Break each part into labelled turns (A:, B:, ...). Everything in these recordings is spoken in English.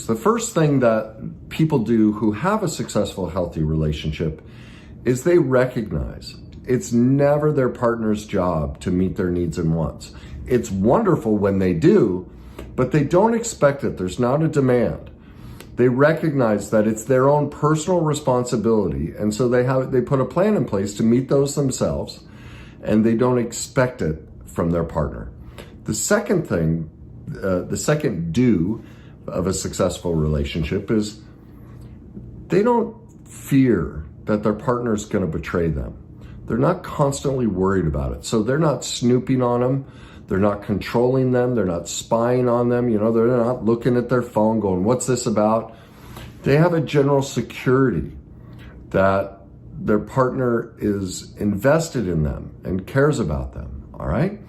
A: The first thing that people do who have a successful, healthy relationship is they recognize it's never their partner's job to meet their needs and wants. It's wonderful when they do, but they don't expect it. There's not a demand. They recognize that it's their own personal responsibility, and so they put a plan in place to meet those themselves, and they don't expect it from their partner. The second thing, the second do of a successful relationship is they don't fear that their partner is going to betray them. They're not constantly worried about it. So they're not snooping on them. They're not controlling them. They're not spying on them. They're not looking at their phone going, what's this about? They have a general security that their partner is invested in them and cares about them, all right?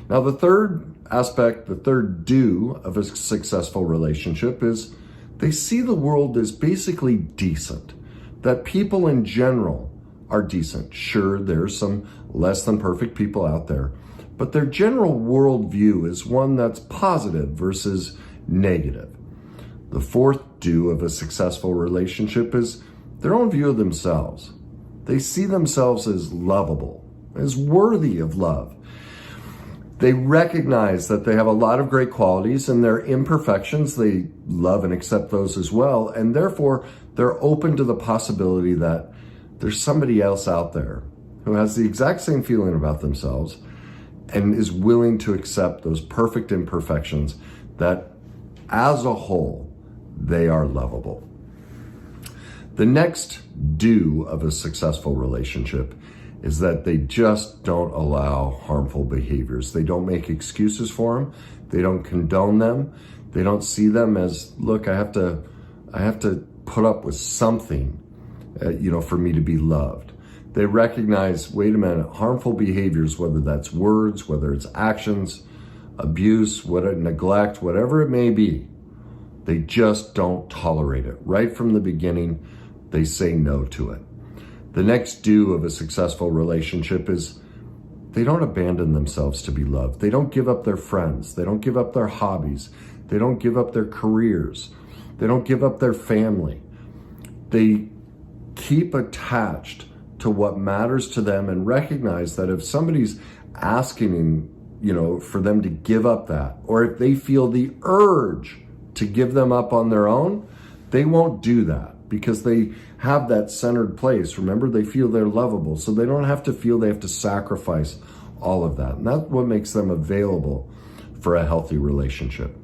A: Now, the third aspect, the third do of a successful relationship is they see the world as basically decent, that people in general are decent. Sure, there's some less than perfect people out there, but their general worldview is one that's positive versus negative. The fourth do of a successful relationship is their own view of themselves. They see themselves as lovable, as worthy of love. They recognize that they have a lot of great qualities and their imperfections. They love and accept those as well. And therefore, they're open to the possibility that there's somebody else out there who has the exact same feeling about themselves and is willing to accept those perfect imperfections, that as a whole, they are lovable. The next do of a successful relationship is that they just don't allow harmful behaviors. They don't make excuses for them. They don't condone them. They don't see them as, look, I have to put up with something, for me to be loved. They recognize, wait a minute, harmful behaviors, whether that's words, whether it's actions, abuse, neglect, whatever it may be, they just don't tolerate it. Right from the beginning, they say no to it. The next do of a successful relationship is they don't abandon themselves to be loved. They don't give up their friends. They don't give up their hobbies. They don't give up their careers. They don't give up their family. They keep attached to what matters to them and recognize that if somebody's asking, for them to give up that, or if they feel the urge to give them up on their own, they won't do that because they have that centered place. Remember, they feel they're lovable, so they don't have to feel they have to sacrifice all of that. And that's what makes them available for a healthy relationship.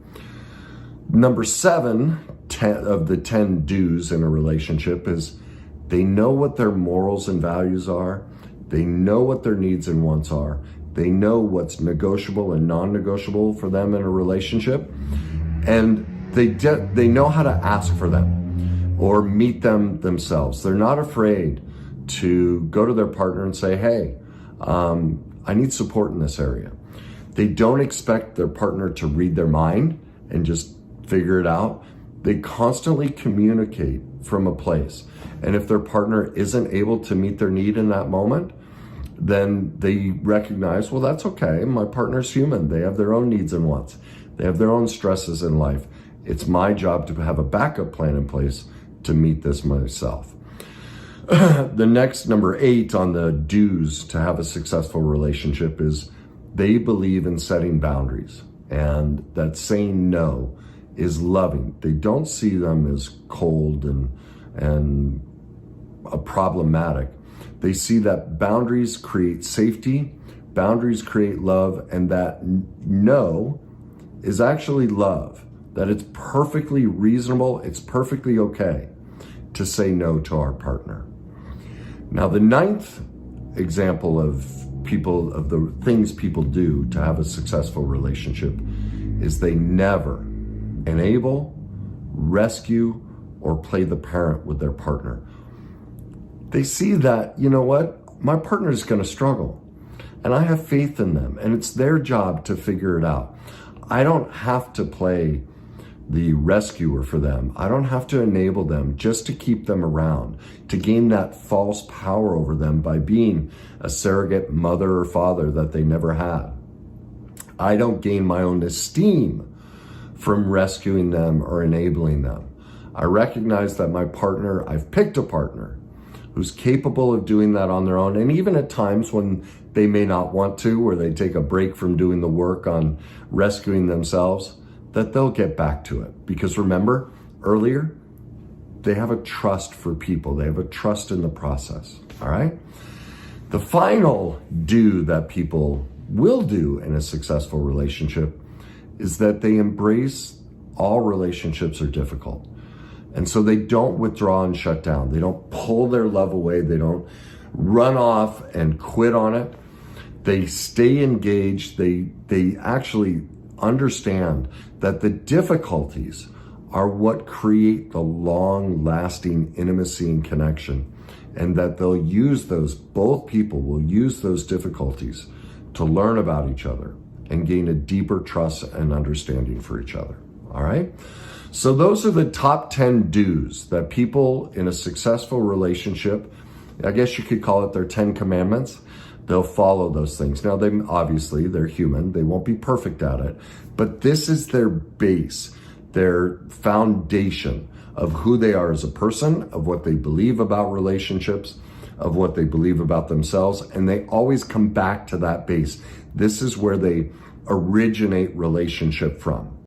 A: Number 7 of the 10 do's in a relationship is they know what their morals and values are. They know what their needs and wants are. They know what's negotiable and non-negotiable for them in a relationship. And they know how to ask for them or meet them themselves. They're not afraid to go to their partner and say, hey, I need support in this area. They don't expect their partner to read their mind and just figure it out. They constantly communicate from a place. And if their partner isn't able to meet their need in that moment, then they recognize, well, that's okay. My partner's human. They have their own needs and wants. They have their own stresses in life. It's my job to have a backup plan in place to meet this myself. The next, number 8 on the do's to have a successful relationship is they believe in setting boundaries, and that saying no is loving. They don't see them as cold and problematic. They see that boundaries create safety, boundaries create love, and that no is actually love, that it's perfectly reasonable, it's perfectly okay to say no to our partner. Now, the 9th example of the things people do to have a successful relationship is they never enable, rescue, or play the parent with their partner. They see that, you know what, my partner is going to struggle, and I have faith in them, and it's their job to figure it out. I don't have to play the rescuer for them. I don't have to enable them just to keep them around, to gain that false power over them by being a surrogate mother or father that they never had. I don't gain my own esteem from rescuing them or enabling them. I recognize that I've picked a partner who's capable of doing that on their own. And even at times when they may not want to, or they take a break from doing the work on rescuing themselves, that they'll get back to it. Because remember, earlier, they have a trust for people. They have a trust in the process, all right? The final do that people will do in a successful relationship is that they embrace all relationships are difficult. And so they don't withdraw and shut down. They don't pull their love away. They don't run off and quit on it. They stay engaged. They actually understand that the difficulties are what create the long-lasting intimacy and connection, and that both people will use those difficulties to learn about each other and gain a deeper trust and understanding for each other, all right? So those are the top 10 do's that people in a successful relationship, I guess you could call it their 10 commandments, they'll follow those things. Now, they're human, they won't be perfect at it, but this is their base, their foundation of who they are as a person, of what they believe about relationships, of what they believe about themselves, and they always come back to that base. This is where they originate relationship from.